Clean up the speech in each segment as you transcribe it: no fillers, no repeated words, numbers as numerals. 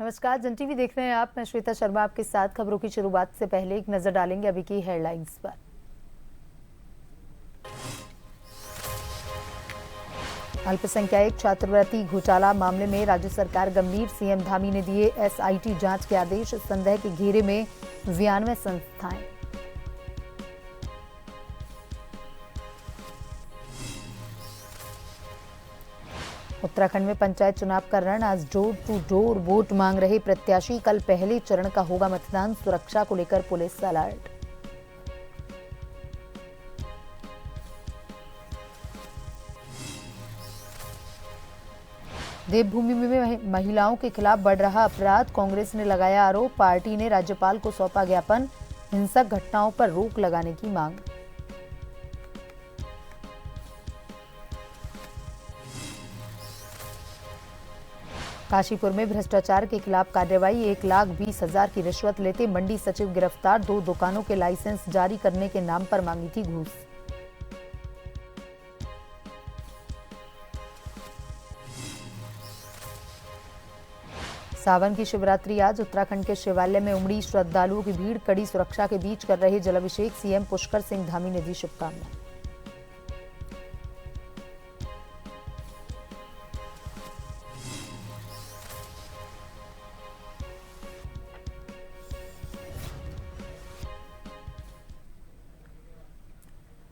नमस्कार, जन टीवी देख रहे हैं आप। मैं श्वेता शर्मा आपके साथ। खबरों की शुरुआत से पहले एक नजर डालेंगे अभी की हेडलाइंस पर। अल्पसंख्यक छात्रवृत्ति घोटाला मामले में राज्य सरकार गंभीर, सीएम धामी ने दिए एसआईटी जांच के आदेश। संदेह के घेरे में 92 संस्थाएं। उत्तराखंड में पंचायत चुनाव का रण। आज डोर टू डोर वोट मांग रहे प्रत्याशी। कल पहले चरण का होगा मतदान। सुरक्षा को लेकर पुलिस अलर्ट। देवभूमि में महिलाओं के खिलाफ बढ़ रहा अपराध। कांग्रेस ने लगाया आरोप। पार्टी ने राज्यपाल को सौंपा ज्ञापन। हिंसक घटनाओं पर रोक लगाने की मांग। काशीपुर में भ्रष्टाचार के खिलाफ कार्रवाई। 1,20,000 की रिश्वत लेते मंडी सचिव गिरफ्तार। 2 दुकानों के लाइसेंस जारी करने के नाम पर मांगी थी घूस। सावन की शिवरात्रि आज। उत्तराखंड के शिवालय में उमड़ी श्रद्धालुओं की भीड़। कड़ी सुरक्षा के बीच कर रहे जलाभिषेक। सीएम पुष्कर सिंह धामी ने दी शुभकामनाएं।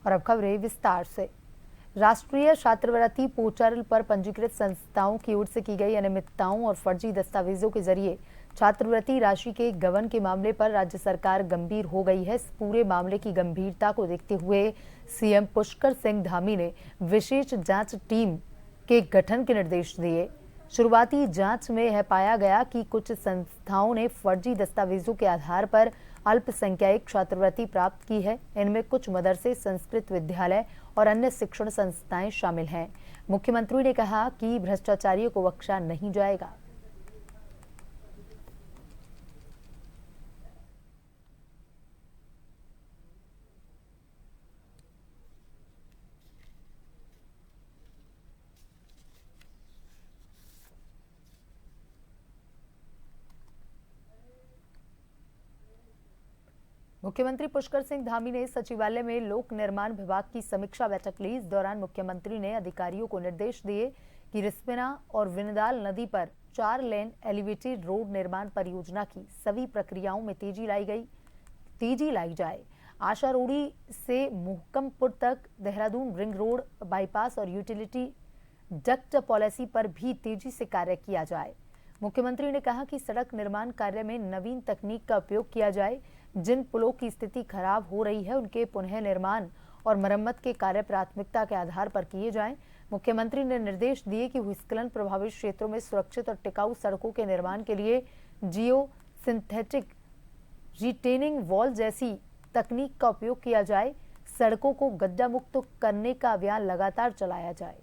और अब खबरें विस्तार से। राष्ट्रीय छात्रवृत्ति पोर्टल पर पंजीकृत संस्थाओं की ओर से की गई अनियमितताओं और फर्जी दस्तावेजों के जरिए छात्रवृत्ति राशि के गबन के मामले पर राज्य सरकार गंभीर हो गई है। इस पूरे मामले की गंभीरता को देखते हुए सीएम पुष्कर सिंह धामी ने विशेष जांच टीम के गठन के निर्देश दिए। शुरुआती जांच में यह पाया गया कि कुछ संस्थाओं ने फर्जी दस्तावेजों के आधार पर अल्पसंख्यक छात्रवृत्ति प्राप्त की है। इनमें कुछ मदरसे, संस्कृत विद्यालय और अन्य शिक्षण संस्थाएं शामिल हैं। मुख्यमंत्री ने कहा कि भ्रष्टाचारियों को बख्शा नहीं जाएगा। मुख्यमंत्री पुष्कर सिंह धामी ने सचिवालय में लोक निर्माण विभाग की समीक्षा बैठक ली। इस दौरान मुख्यमंत्री ने अधिकारियों को निर्देश दिए कि रिस्पना और विनदाल नदी पर 4 लेन एलिवेटेड रोड निर्माण परियोजना की सभी प्रक्रियाओं में तेजी लाई जाए। आशा रोड़ी से मोहकमपुर तक देहरादून रिंग रोड बाईपास और यूटिलिटी डक्ट पॉलिसी पर भी तेजी से कार्य किया जाए। मुख्यमंत्री ने कहा कि सड़क निर्माण कार्य में नवीन तकनीक का उपयोग किया जाए। जिन पुलों की स्थिति खराब हो रही है उनके पुनः निर्माण और मरम्मत के कार्य प्राथमिकता के आधार पर किए जाएं। मुख्यमंत्री ने निर्देश दिए कि भूस्खलन प्रभावित क्षेत्रों में सुरक्षित और टिकाऊ सड़कों के निर्माण के लिए जियो सिंथेटिक रिटेनिंग वॉल जैसी तकनीक का उपयोग किया जाए। सड़कों को गड्ढा मुक्त करने का अभियान लगातार चलाया जाए।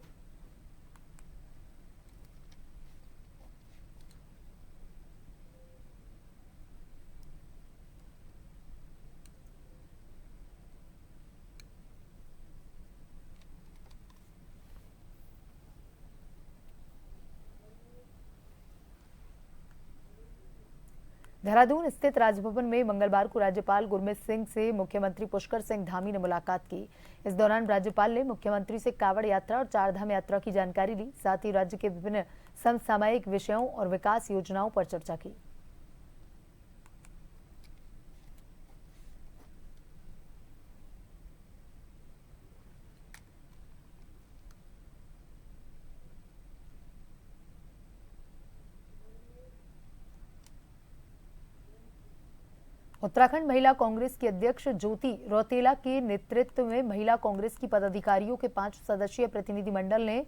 देहरादून स्थित राजभवन में मंगलवार को राज्यपाल गुरमीत सिंह से मुख्यमंत्री पुष्कर सिंह धामी ने मुलाकात की। इस दौरान राज्यपाल ने मुख्यमंत्री से कांवड़ यात्रा और चारधाम यात्रा की जानकारी ली। साथ ही राज्य के विभिन्न समसामयिक विषयों और विकास योजनाओं पर चर्चा की। उत्तराखंड महिला कांग्रेस की अध्यक्ष ज्योति रौतेला के नेतृत्व में महिला कांग्रेस की पदाधिकारियों के 5 सदस्यीय प्रतिनिधिमंडल ने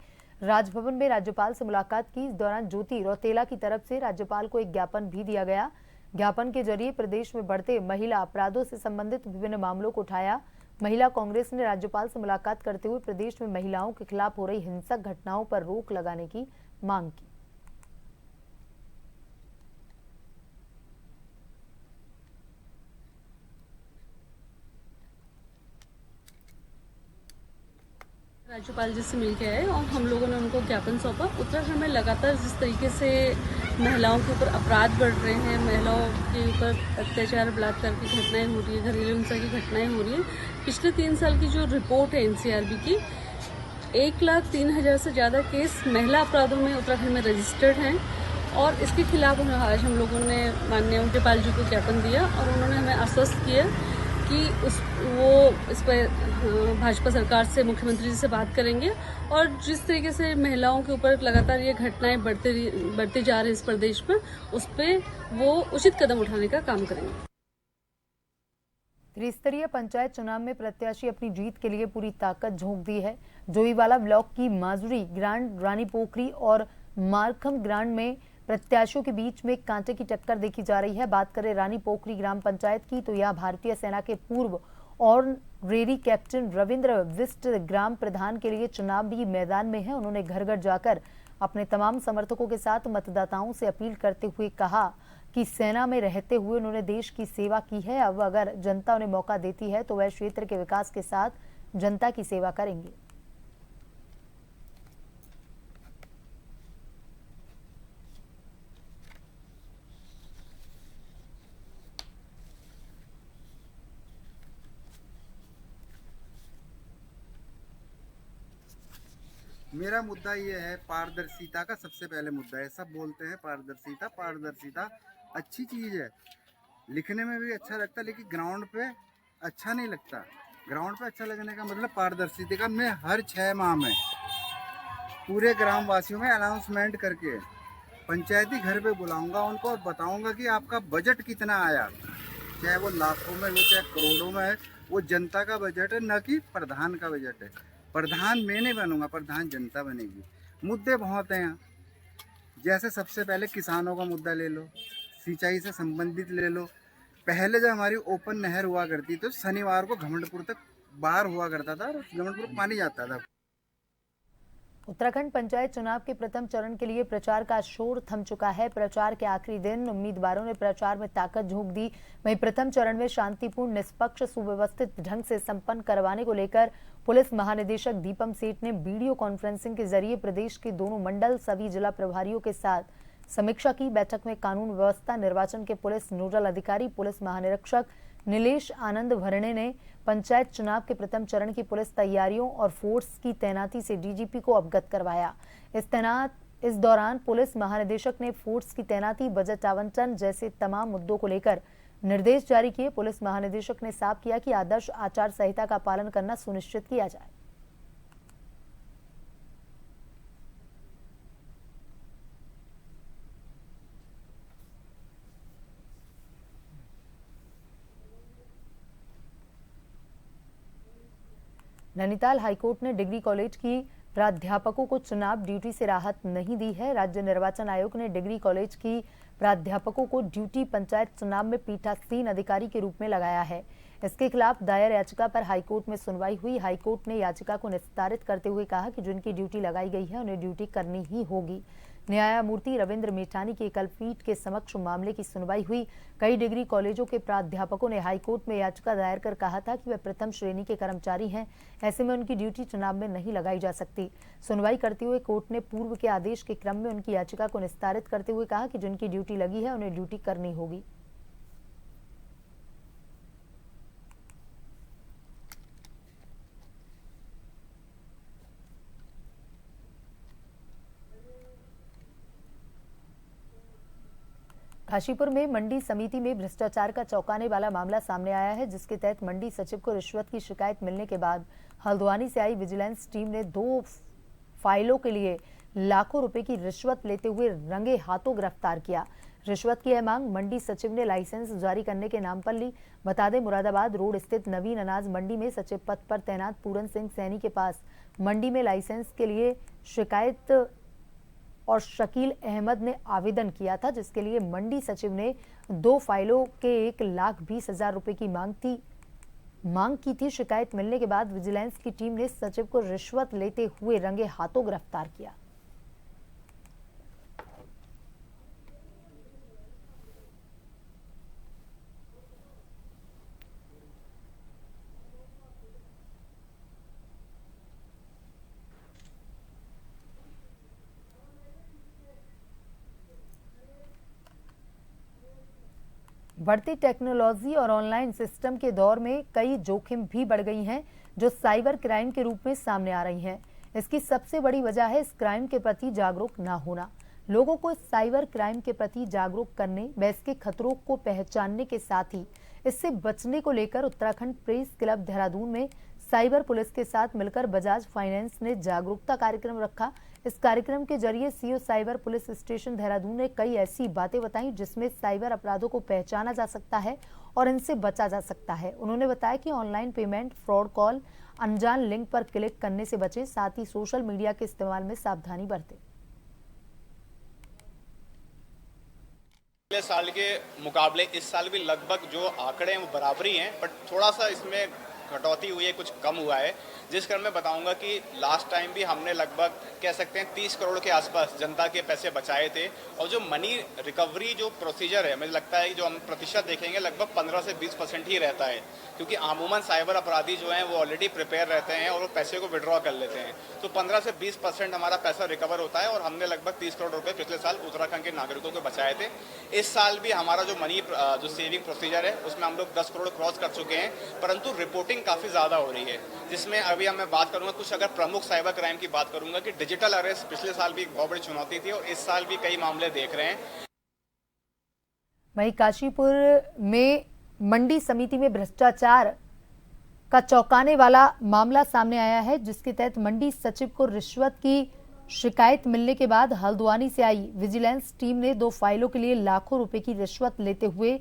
राजभवन में राज्यपाल से मुलाकात की। इस दौरान ज्योति रौतेला की तरफ से राज्यपाल को एक ज्ञापन भी दिया गया। ज्ञापन के जरिए प्रदेश में बढ़ते महिला अपराधों से संबंधित विभिन्न मामलों को उठाया। महिला कांग्रेस ने राज्यपाल से मुलाकात करते हुए प्रदेश में महिलाओं के खिलाफ हो रही हिंसक घटनाओं पर रोक लगाने की मांग की। राज्यपाल जी से मिल के आए और हम लोगों ने उनको ज्ञापन सौंपा। उत्तराखंड में लगातार जिस तरीके से महिलाओं के ऊपर अपराध बढ़ रहे हैं, महिलाओं के ऊपर अत्याचार बलात्कार की घटनाएं हो रही है, घरेलू हिंसा की घटनाएं हो रही है, पिछले 3 साल की जो रिपोर्ट है एनसीआरबी की, 1,03,000 से ज़्यादा केस महिला अपराधों में उत्तराखंड में रजिस्टर्ड हैं और इसके खिलाफ आज हम लोगों ने माननीय राज्यपाल जी को ज्ञापन दिया और उन्होंने हमें आश्वस्त किया कि वो इस पर भाजपा सरकार से, मुख्यमंत्री जी से बात करेंगे और जिस तरीके से महिलाओं के ऊपर लगातार ये घटनाएं बढ़ते जा रहे हैं इस प्रदेश में, उस पर वो उचित कदम उठाने का काम करेंगे। त्रिस्तरीय पंचायत चुनाव में प्रत्याशी अपनी जीत के लिए पूरी ताकत झोंक दी है। जोईवाला ब्लॉक की माजुरी ग्रांड, रानी पोखरी और मारखम ग्रांड में प्रत्याशियों के बीच में कांटे की टक्कर देखी जा रही है। बात करें रानी पोखरी ग्राम पंचायत की तो यह भारतीय सेना के पूर्व और रेरी कैप्टन रविंद्र विष्ट ग्राम प्रधान के लिए चुनावी मैदान में है। उन्होंने घर घर जाकर अपने तमाम समर्थकों के साथ मतदाताओं से अपील करते हुए कहा कि सेना में रहते हुए उन्होंने देश की सेवा की है। अब अगर जनता उन्हें मौका देती है तो वह क्षेत्र के विकास के साथ जनता की सेवा करेंगे। मेरा मुद्दा ये है, पारदर्शिता का सबसे पहले मुद्दा है। सब बोलते हैं पारदर्शिता पारदर्शिता अच्छी चीज़ है, लिखने में भी अच्छा लगता है, लेकिन ग्राउंड पे अच्छा नहीं लगता। ग्राउंड पे अच्छा लगने का मतलब पारदर्शिता में हर 6 माह में पूरे ग्राम वासियों में अनाउंसमेंट करके पंचायती घर पे बुलाऊंगा उनको और बताऊंगा कि आपका बजट कितना आया, चाहे वो लाखों में हो चाहे करोड़ों में है। वो जनता का बजट है, न कि प्रधान का बजट है। प्रधान मैं नहीं बनूंगा, प्रधान जनता बनेगी। मुद्दे बहुत हैं यहाँ, जैसे सबसे पहले किसानों का मुद्दा ले लो, सिंचाई से संबंधित ले लो। पहले जब हमारी ओपन नहर हुआ करती तो शनिवार को घमंडपुर तक बाढ़ हुआ करता था और घमंडपुर पानी जाता था। उत्तराखंड पंचायत चुनाव के प्रथम चरण के लिए प्रचार का शोर थम चुका है। प्रचार के आखिरी दिन उम्मीदवारों ने प्रचार में ताकत झोंक दी। वहीं प्रथम चरण में शांतिपूर्ण, निष्पक्ष, सुव्यवस्थित ढंग से संपन्न करवाने को लेकर पुलिस महानिदेशक दीपम सेठ ने वीडियो कॉन्फ्रेंसिंग के जरिए प्रदेश के दोनों मंडल, सभी जिला प्रभारियों के साथ समीक्षा की। बैठक में कानून व्यवस्था, निर्वाचन के पुलिस नोडल अधिकारी, पुलिस महानिरीक्षक नीलेश आनंद भरणे ने पंचायत चुनाव के प्रथम चरण की पुलिस तैयारियों और फोर्स की तैनाती से डीजीपी को अवगत करवाया। इस दौरान पुलिस महानिदेशक ने फोर्स की तैनाती, बजट आवंटन जैसे तमाम मुद्दों को लेकर निर्देश जारी किए। पुलिस महानिदेशक ने साफ किया कि आदर्श आचार संहिता का पालन करना सुनिश्चित किया जाए। नैनीताल हाईकोर्ट ने डिग्री कॉलेज की प्राध्यापकों को चुनाव ड्यूटी से राहत नहीं दी है। राज्य निर्वाचन आयोग ने डिग्री कॉलेज की प्राध्यापकों को ड्यूटी पंचायत चुनाव में पीठासीन अधिकारी के रूप में लगाया है। इसके खिलाफ दायर याचिका पर हाईकोर्ट में सुनवाई हुई। हाईकोर्ट ने याचिका को निस्तारित करते हुए कहा कि जिनकी ड्यूटी लगाई गई है उन्हें ड्यूटी करनी ही होगी। न्यायमूर्ति रविंद्र मेठानी की एकल पीठ के समक्ष मामले की सुनवाई हुई। कई डिग्री कॉलेजों के प्राध्यापकों ने हाईकोर्ट में याचिका दायर कर कहा था कि वे प्रथम श्रेणी के कर्मचारी हैं, ऐसे में उनकी ड्यूटी चुनाव में नहीं लगाई जा सकती। सुनवाई करते हुए कोर्ट ने पूर्व के आदेश के क्रम में उनकी याचिका को निस्तारित करते हुए कहा कि जिनकी ड्यूटी लगी है उन्हें ड्यूटी करनी होगी। काशीपुर में मंडी समिति में भ्रष्टाचार का चौंकाने वाला मामला सामने आया है, जिसके तहत मंडी सचिव को रिश्वत की शिकायत मिलने के बाद हल्द्वानी से आई विजिलेंस टीम ने 2 फाइलों के लिए लाखों रुपए की रिश्वत लेते हुए रंगे हाथों गिरफ्तार किया। रिश्वत की यह मांग मंडी सचिव ने लाइसेंस जारी करने के नाम पर ली। बता दें, मुरादाबाद रोड स्थित नवीन अनाज मंडी में सचिव पद पर तैनात पूरन सिंह सैनी के पास मंडी में लाइसेंस के लिए शिकायत और शकील अहमद ने आवेदन किया था, जिसके लिए मंडी सचिव ने 2 फाइलों के 1,20,000 रुपए की मांग की थी। शिकायत मिलने के बाद विजिलेंस की टीम ने सचिव को रिश्वत लेते हुए रंगे हाथों गिरफ्तार किया। बढ़ती टेक्नोलॉजी और ऑनलाइन सिस्टम के दौर में कई जोखिम भी बढ़ गई हैं जो साइबर क्राइम के रूप में सामने आ रही हैं। इसकी सबसे बड़ी वजह है इस क्राइम के प्रति जागरूक न होना। लोगों को इस साइबर क्राइम के प्रति जागरूक करने व इसके खतरों को पहचानने के साथ ही इससे बचने को लेकर उत्तराखंड प्रेस क्लब देहरादून में साइबर पुलिस के साथ मिलकर बजाज फाइनेंस ने जागरूकता कार्यक्रम रखा। इस कार्यक्रम के जरिए CO cyber police station Dehradun ने कई ऐसी बातें बताई जिसमें साइबर अपराधों को पहचाना जा सकता है और इनसे बचा जा सकता है। उन्होंने बताया कि ऑनलाइन पेमेंट, फ्रॉड कॉल, अनजान लिंक पर क्लिक करने से बचें, साथ ही सोशल मीडिया के इस्तेमाल में सावधानी बरतें। पिछले साल के मुकाबले इस साल भी लगभग जो आंकड़े हैं वो बराबरी हैं, बट थोड़ा सा इसमें कटौती हुई है, कुछ कम हुआ है। जिस कारण मैं बताऊंगा कि लास्ट टाइम भी हमने लगभग कह सकते हैं 30 करोड़ के आसपास जनता के पैसे बचाए थे। और जो मनी रिकवरी जो प्रोसीजर है, मुझे लगता है कि जो हम प्रतिशत देखेंगे लगभग 15 से 20% ही रहता है, क्योंकि अमूमन साइबर अपराधी जो हैं वो ऑलरेडी प्रिपेयर रहते हैं और वो पैसे को विड्रॉ कर लेते हैं। तो 15 से 20% हमारा पैसा रिकवर होता है और हमने लगभग 30 करोड़ रुपए पिछले साल उत्तराखंड के नागरिकों को बचाए थे। इस साल भी हमारा जो मनी जो सेविंग प्रोसीजर है उसमें हम लोग 10 करोड़ क्रॉस कर चुके हैं, परंतु रिपोर्टिंग काफ़ी ज़्यादा हो रही है। जिसमें अभी मैं बात करूंगा कुछ, अगर प्रमुख साइबर क्राइम की बात करूंगा कि डिजिटल अरेस्ट पिछले साल भी एक बहुत बड़ी चुनौती थी और इस साल भी कई मामले देख रहे हैं। वहीं काशीपुर में मंडी समिति में भ्रष्टाचार का चौंकाने वाला मामला सामने आया है, जिसके तहत मंडी सचिव को रिश्वत की शिकायत मिलने के बाद हल्द्वानी से आई विजिलेंस टीम ने 2 फाइलों के लिए लाखों रुपए की रिश्वत लेते हुए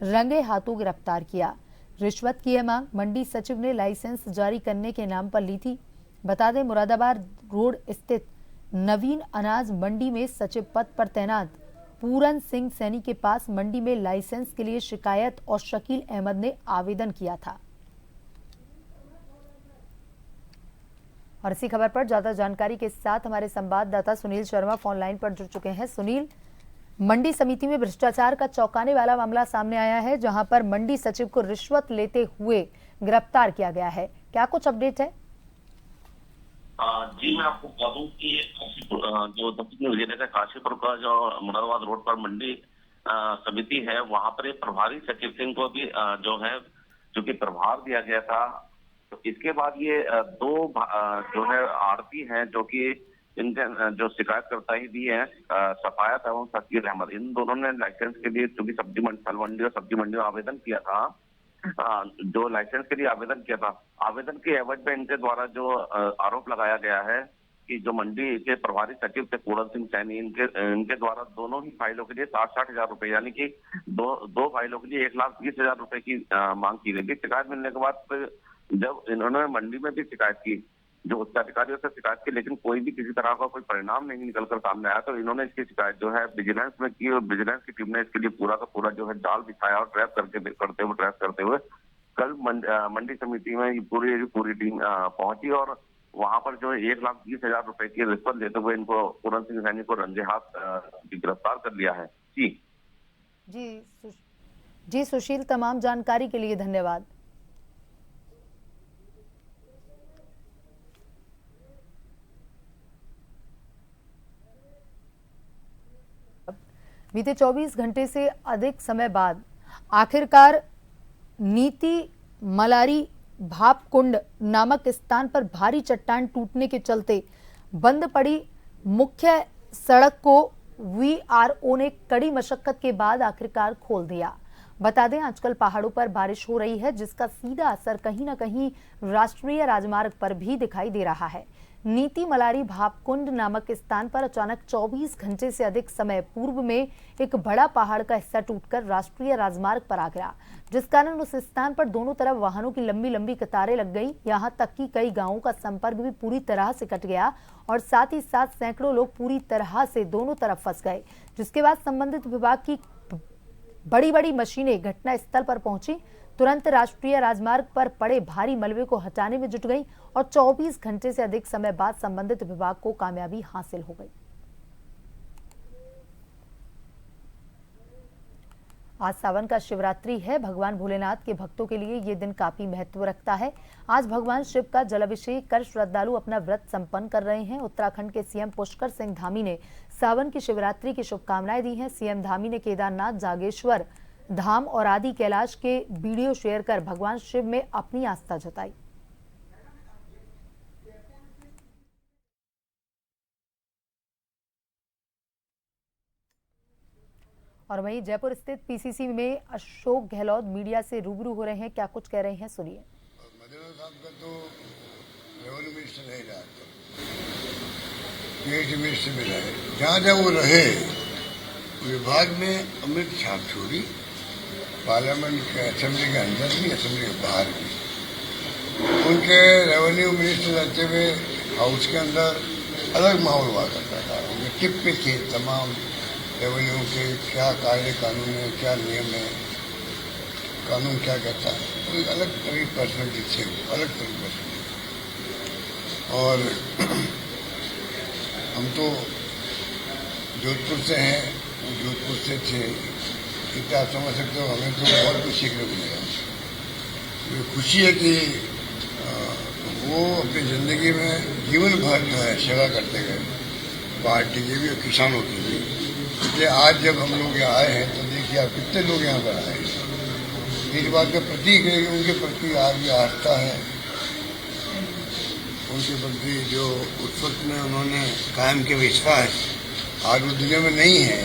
रंगे हाथों गिरफ्तार किया। रिश्वत की यह मांग मंडी सचिव ने लाइसेंस जारी करने के नाम पर ली थी। बता दें, मुरादाबाद रोड स्थित नवीन अनाज मंडी में सचिव पद पर तैनात पूरन सिंह सैनी के पास मंडी में लाइसेंस के लिए शिकायत और शकील अहमद ने आवेदन किया था। और इसी खबर पर ज्यादा जानकारी के साथ हमारे संवाददाता सुनील शर्मा फोन लाइन पर जुड़ चुके हैं। सुनील, मंडी समिति में भ्रष्टाचार का चौंकाने वाला मामला सामने आया है, जहां पर मंडी सचिव को रिश्वत लेते हुए गिरफ्तार किया गया है। क्या कुछ अपडेट है? जी, मैं आपको बता दूं कि जो दक्षिण विजयनगर काशीपुर का जो मुरादाबाद रोड पर मंडी समिति है, वहां पर एक प्रभारी सचिव सिंह को भी जो है जो कि प्रभार दिया गया था। तो इसके बाद ये 2 जो है आड़ती हैं जो कि इनके जो शिकायतकर्ता ही भी है सफायत एवं शकील अहमद, इन दोनों ने लाइसेंस के लिए चूंकि सब्जी मंडी, फल मंडी और सब्जी मंडी में आवेदन किया था, जो लाइसेंस के लिए आवेदन किया था, आवेदन के एवज में इनके द्वारा जो आरोप लगाया गया है कि जो मंडी के प्रभारी सचिव थे पूरन सिंह सैनी, इनके द्वारा दोनों ही फाइलों के लिए 60 हजार रुपए, यानी कि दो फाइलों के लिए 1,20,000 रुपए की मांग की गई थी। शिकायत मिलने के बाद जब इन्होंने मंडी में भी शिकायत की, जो उच्चाधिकारियों से शिकायत की, लेकिन कोई भी किसी तरह का कोई परिणाम नहीं निकलकर सामने आया, तो इन्होंने इसकी शिकायत जो है विजिलेंस में की और विजिलेंस की टीम ने इसके लिए पूरा का पूरा जो है जाल बिछाया और ट्रैप करते हुए कल मंडी समिति में पूरी टीम पहुंची और वहां पर जो है 1,20,000 रुपए की रिश्वत लेते हुए इनको पूरन सिंह सैनी को रंगे हाथ गिरफ्तार कर लिया है। जी सुशील, तमाम जानकारी के लिए धन्यवाद। बीते 24 घंटे से अधिक समय बाद आखिरकार नीति मलारी भापकुंड नामक स्थान पर भारी चट्टान टूटने के चलते बंद पड़ी मुख्य सड़क को वीआरओ ने कड़ी मशक्कत के बाद आखिरकार खोल दिया। बता दें, आजकल पहाड़ों पर बारिश हो रही है, जिसका सीधा असर कहीं ना कहीं राष्ट्रीय राजमार्ग पर भी दिखाई दे रहा है। नीति मलारी भापकुंड नामक स्थान पर अचानक 24 घंटे से अधिक समय पूर्व में एक बड़ा पहाड़ का हिस्सा टूटकर राष्ट्रीय राजमार्ग पर आ गया, जिस कारण उस स्थान पर दोनों तरफ वाहनों की लंबी लंबी कतारें लग गई। यहां तक कि कई गांवों का संपर्क भी पूरी तरह से कट गया और साथ ही साथ सैकड़ों लोग पूरी तरह से दोनों तरफ फंस गए, जिसके बाद संबंधित विभाग की बड़ी बड़ी मशीनें घटना स्थल पर पहुंची, तुरंत राष्ट्रीय राजमार्ग पर पड़े भारी मलबे को हटाने में जुट गई और 24 घंटे से अधिक समय बाद संबंधित विभाग को कामयाबी हासिल हो गई। आज सावन का शिवरात्रि है। भगवान भोलेनाथ के भक्तों के लिए ये दिन काफी महत्व रखता है। आज भगवान शिव का जलाभिषेक कर श्रद्धालु अपना व्रत संपन्न कर रहे हैं। उत्तराखंड के सीएम पुष्कर सिंह धामी ने सावन की शिवरात्रि की शुभकामनाएं दी हैं। सीएम धामी ने केदारनाथ, जागेश्वर, धाम और आदि कैलाश के वीडियो शेयर कर भगवान शिव में अपनी आस्था जताई। और वहीं जयपुर स्थित पीसीसी में अशोक गहलोत मीडिया से रूबरू हो रहे हैं, क्या कुछ कह रहे हैं सुनिए। मदन साहब का तो रेवेन्यू मिनिस्टर नहीं रहा, पीएचडी मिनिस्टर में रहे, जहाँ जहाँ वो रहे विभाग में अमृत छाप छोड़ी, पार्लियामेंट के असेंबली के अंदर भी असेंबली के बाहर भी। उनके रेवेन्यू मिनिस्टर रहते हुए हाउस के अंदर अलग माहौल हुआ करता था, उनके टिप पे थे तमाम रेवेन्यू के क्या कार्य कानून है, क्या नियम है, कानून क्या कहता है, तो एक अलग तरह की पर्सनलिटी थे, अलग तरह की पर्सनलिटी। और हम तो जोधपुर से हैं, जोधपुर से थे, इतना आप समझ सकते हो, हमें तो बहुत कुछ सीखने को मिला। ये खुशी है कि वो अपनी जिंदगी में जीवन भर जो है सेवा करते गए, पार्टी के भी और किसानों की भी। इसलिए आज जब हम लोग यहाँ आए हैं तो देखिए आप कितने लोग यहाँ पर आए हैं। इस बात का प्रतीक है कि उनके प्रति आज भी आस्था है, उनके प्रति जो उस वक्त में उन्होंने कायम के विश्वास आज वो दुनिया में नहीं है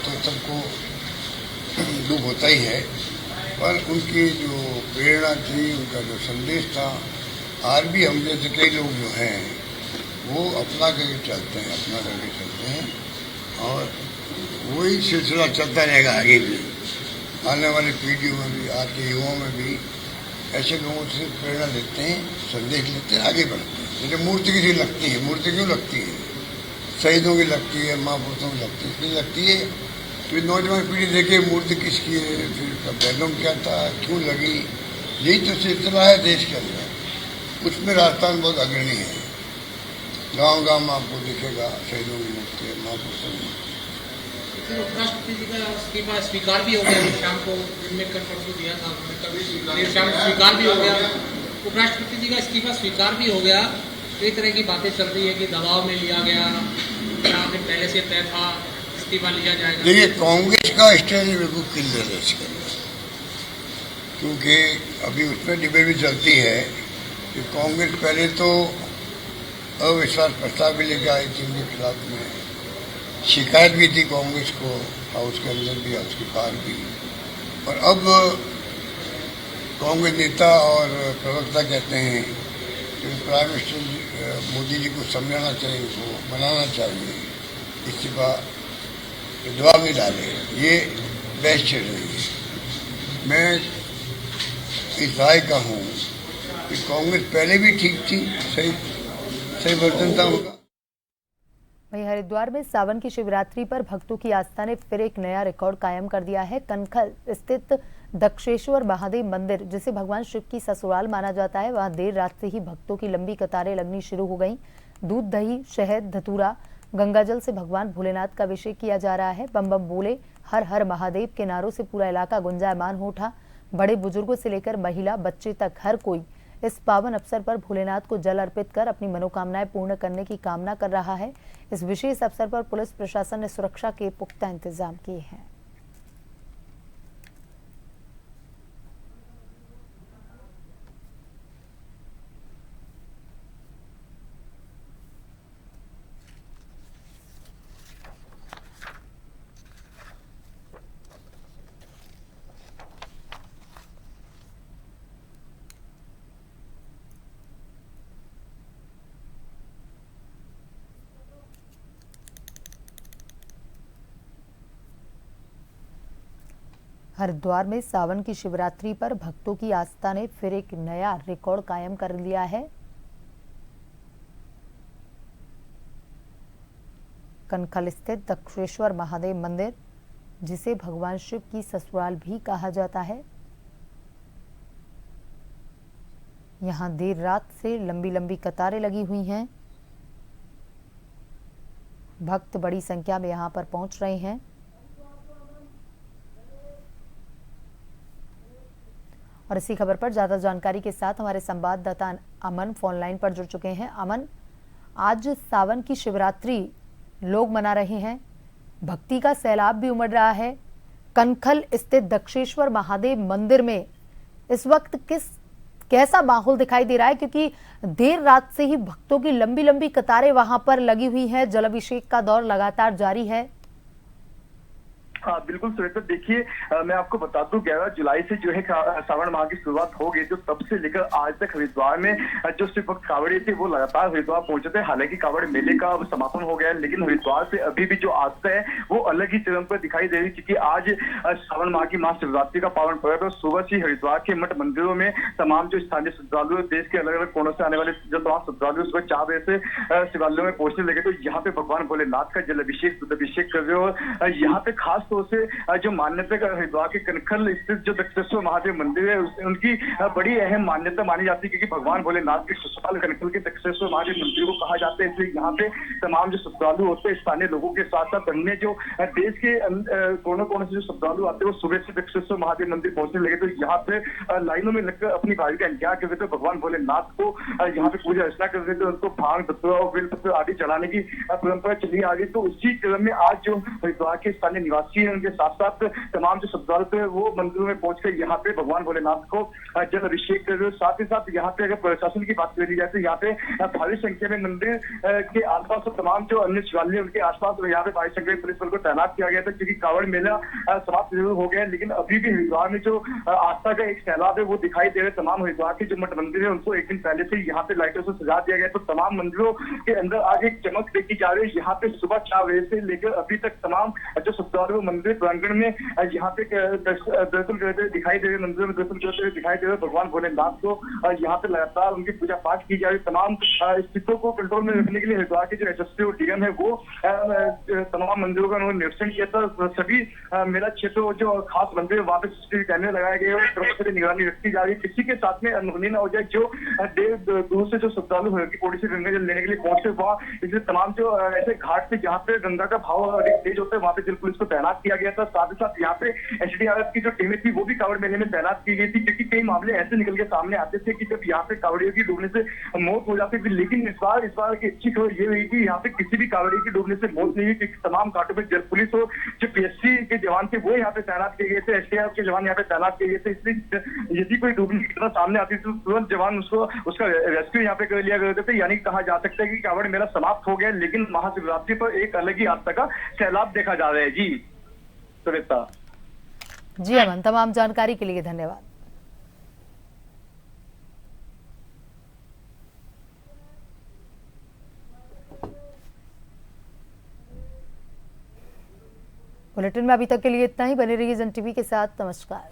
तो सबको दुख होता ही है, पर उनकी जो प्रेरणा थी, उनका जो संदेश था, आज भी हम जैसे कई लोग जो हैं वो अपना करके चलते हैं और वही सिलसिला चलता रहेगा आगे भी। आने वाली पीढ़ियों में भी, आज के युवाओं में भी ऐसे लोगों से प्रेरणा लेते हैं, संदेश लेते हैं, आगे बढ़ते हैं। जैसे मूर्ति किसी लगती है, मूर्ति क्यों लगती है? शहीदों की लगती है, महापुरुषों की लगती है, इसलिए लगती है तो नौजवान पीढ़ी देखे मूर्ति किसकी है, फिर बैकग्राउंड क्या था, क्यों लगी, यही तो सिलसिला है देश के अंदर। उसमें राजस्थान बहुत अग्रणी है, गांव गांव में आपको दिखेगा शहीदों की मूर्ति, महापुरुषों की। उपराष्ट्रपति जी का इस्तीफा स्वीकार भी हो गया, शाम को जिनमें कल परसों दिया था, शाम स्वीकार भी हो गया। उपराष्ट्रपति जी का इस्तीफा स्वीकार भी हो गया। कई तरह की बातें चल रही है कि दबाव में लिया गया, पहले से तय था इस्तीफा लिया जाएगा। देखिए कांग्रेस का स्ट्रेटजी बिल्कुल क्लियर है इसके अंदर, क्योंकि अभी उसमें डिबेट भी चलती है कि कांग्रेस पहले तो अविश्वास प्रस्ताव भी लेकर आई थी, उनके खिलाफ में शिकायत भी थी कांग्रेस को, हाउस के अंदर भी, हाउस के बाहर भी। और अब कांग्रेस नेता और प्रवक्ता कहते हैं कि प्राइम मिनिस्टर मोदी जी को समझाना चाहिए, उनको मनाना चाहिए, इस्तीफा जवाब नहीं डाले, ये बहस चल रही है। मैं इस राय का हूँ कि कांग्रेस पहले भी ठीक थी, सही वर्तन था उनका। वहीं हरिद्वार में सावन की शिवरात्रि पर भक्तों की आस्था ने फिर एक नया रिकॉर्ड कायम कर दिया है। कनखल स्थित दक्षेश्वर महादेव मंदिर, जिसे भगवान शिव की ससुराल माना जाता है, वहां देर रात से ही भक्तों की लंबी कतारें लगनी शुरू हो गईं। दूध, दही, शहद, धतूरा, गंगाजल से भगवान भोलेनाथ का अभिषेक किया जा रहा है। बम बम बोले, हर हर महादेव के नारों से पूरा इलाका गुंजायमान हो उठा। बड़े बुजुर्गों से लेकर महिला, बच्चे तक हर कोई इस पावन अवसर पर भोलेनाथ को जल अर्पित कर अपनी मनोकामनाएं पूर्ण करने की कामना कर रहा है। इस विशेष अवसर पर पुलिस प्रशासन ने सुरक्षा के पुख्ता इंतजाम किए हैं। हरिद्वार में सावन की शिवरात्रि पर भक्तों की आस्था ने फिर एक नया रिकॉर्ड कायम कर लिया है। कनखल स्थित दक्षेश्वर महादेव मंदिर, जिसे भगवान शिव की ससुराल भी कहा जाता है, यहां देर रात से लंबी लंबी कतारें लगी हुई हैं। भक्त बड़ी संख्या में यहां पर पहुंच रहे हैं। और इसी खबर पर ज्यादा जानकारी के साथ हमारे संवाददाता अमन फोन लाइन पर जुड़ चुके हैं। अमन, आज सावन की शिवरात्रि लोग मना रहे हैं, भक्ति का सैलाब भी उमड़ रहा है, कनखल स्थित दक्षेश्वर महादेव मंदिर में इस वक्त कैसा माहौल दिखाई दे रहा है, क्योंकि देर रात से ही भक्तों की लंबी लंबी कतारें वहां पर लगी हुई है। जलाभिषेक का दौर लगातार जारी है। हाँ बिल्कुल सुरेश, देखिए मैं आपको बता दूं 11 जुलाई से जो है सावन माह की शुरुआत हो गई, जो तब से लेकर आज तक हरिद्वार में जो सिर्फ कांवड़िए थे वो लगातार हरिद्वार पहुंचे थे। हालांकि कांवड़ मेले का समापन हो गया है, लेकिन हरिद्वार से अभी भी जो आस्था है वो अलग ही चरम पर दिखाई दे रही है, क्योंकि आज सावन माह की महाशिवरात्रि का पावन पर्व है। सुबह से हरिद्वार के मठ मंदिरों में तमाम जो स्थानीय श्रद्धालु, देश के अलग अलग कोनों से आने वाले जो तमाम श्रद्धालु सुबह 4 बजे से शिवालयों में पहुंचने लगे। तो यहाँ पे भगवान भोलेनाथ का जलाभिषेक रुद्राभिषेक कर रहे हो। यहाँ पे खास तौर से जो मान्यता हरिद्वार के कनखल स्थित जो दक्षेश्वर महादेव मंदिर है उनकी बड़ी अहम मान्यता मानी जाती है, क्योंकि भगवान भोलेनाथ के ससुराल कनखल के दक्षेश्वर महादेव मंदिर को कहा जाता है। इसलिए यहाँ पे तमाम जो श्रद्धालु होते हैं स्थानीय लोगों के साथ साथ अन्य जो देश के कोनों कोनों से जो श्रद्धालु आते हैं वो सुबह से दक्षेश्वर महादेव मंदिर पहुंचने लगे। तो यहाँ पे लाइनों में लगकर अपनी भावी का इंतजार कर रहे थे। भगवान भोलेनाथ को यहाँ पे पूजा अर्चना कर रहे थे, उनको भांग धतूरा और बेलपत्र आदि चढ़ाने की परंपरा चली आ रही। तो उसी क्रम में आज जो हरिद्वार के स्थानीय निवासी है उनके साथ साथ तमाम जो श्रद्धालु थे वो मंदिरों में पहुंचकर यहाँ पे भगवान भोलेनाथ को जल अभिषेक कर रहे हो। साथ ही साथ यहाँ पे अगर प्रशासन की बात करी जाए तो यहाँ पे भारी संख्या में मंदिर के आसपास और तमाम जो अन्य शिवालय उनके आसपास यहाँ पे भारी संख्या में पुलिस बल को तैनात किया गया था, क्योंकि कांवड़ मेला समाप्त जरूर हो गया है, लेकिन अभी भी हरिद्वार में जो आस्था का एक सैलाब है वो दिखाई दे रहे। तमाम हरिद्वार के जो मठ मंदिर है उनको एक दिन पहले से यहाँ पे लाइटों से सजा दिया गया। तो तमाम मंदिरों के अंदर आज एक चमक देखी जा रही है। यहाँ पे सुबह 4 बजे से लेकर अभी तक तमाम जो श्रद्धालु मंदिर प्रांगण में यहाँ पे दर्शन करते दिखाई दे रहे, मंदिर में दर्शन करते हुए दिखाई दे रहे। भगवान भोलेनाथ को यहाँ पे लगातार उनकी पूजा पाठ की जा रही। तमाम स्थितियों को कंट्रोल में रखने के लिए हरिद्वार के जो एसएसपी और डीएम है वो तमाम मंदिरों का उन्होंने निरीक्षण किया था। सभी मेला क्षेत्र जो खास मंदिर वहाँ पे सीसीटीवी कैमरे लगाए गए और निगरानी रखी जा रही है। किसी के साथ में अनहोनी न हो जाए। जो देर दूर से जो श्रद्धालु की पौड़ी से गंगा जल लेने के लिए पहुंचे वहाँ, इसलिए तमाम जो ऐसे घाट पे जहाँ पे गंगा का भाव तेज होता है वहाँ पे जल पुलिस को तैनात किया गया था। साथ ही साथ यहाँ पे एसडीआरएफ की जो टीमें थी वो भी कांवड़ मेले में तैनात की गई थी, क्योंकि कई मामले ऐसे निकल के सामने आते थे कि जब यहाँ पे कांवड़ियों की डूबने से मौत हो जाती थी। लेकिन इस बार की अच्छी खबर ये हुई कि यहाँ पे किसी भी कांवड़ियों की डूबने से मौत नहीं हुई, क्योंकि तमाम घाटों पे जल पुलिस और जो पीएससी के जवान थे वो यहाँ पे तैनात किए गए थे, एसडीआरएफ के जवान यहाँ पे तैनात किए गए थे। इसलिए यदि कोई डूबने की घटना सामने आती थी तो तुरंत जवान उसका रेस्क्यू यहाँ पे कर लिया करते थे। यानी कहा जा सकता है कि कांवड़ मेला समाप्त हो गया, लेकिन महाशिवरात्रि पर एक अलग ही आस्था का सैलाब देखा जा रहा है। जी सुरेता। जी अमन, तमाम जानकारी के लिए धन्यवाद। बुलेटिन में अभी तक के लिए इतना ही। बने रहिए जन टीवी के साथ। नमस्कार।